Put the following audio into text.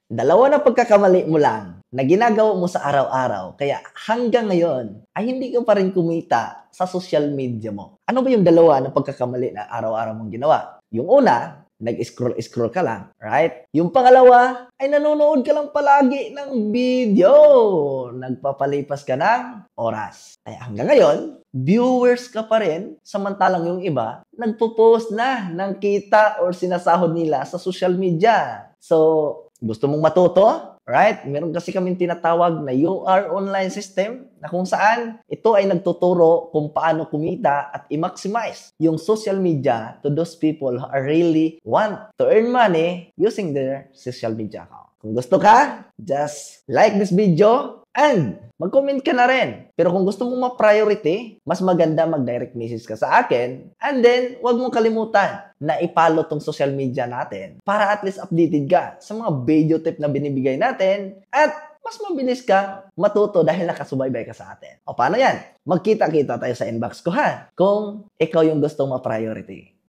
Dalawa na pagkakamali mo lang na ginagawa mo sa araw-araw, kaya hanggang ngayon ay hindi ka pa rin kumita sa social media mo. Ano ba yung dalawa na pagkakamali na araw-araw mong ginawa? Yung una, nag-scroll ka lang, right? Yung pangalawa, ay nanonood ka lang palagi ng video. Nagpapalipas ka ng oras. Kaya hanggang ngayon, viewers ka pa rin, samantalang yung iba, nagpo-post na ng kita or sinasahod nila sa social media. So, gusto mong matuto? Right? Meron kasi kaming tinatawag na UR online system na kung saan ito ay nagtuturo kung paano kumita at i-maximize yung social media to those people who are really want to earn money using their social media account. Kung gusto ka, just like this video and mag-comment ka na rin. Pero kung gusto mong ma-priority, mas maganda mag-direct message ka sa akin. And then, huwag mong kalimutan na i-follow tong social media natin para at least updated ka sa mga video tip na binibigay natin at mas mabilis kang matuto dahil nakasubaybay ka sa atin. O paano yan? Magkita-kita tayo sa inbox ko ha kung ikaw yung gusto ma-priority.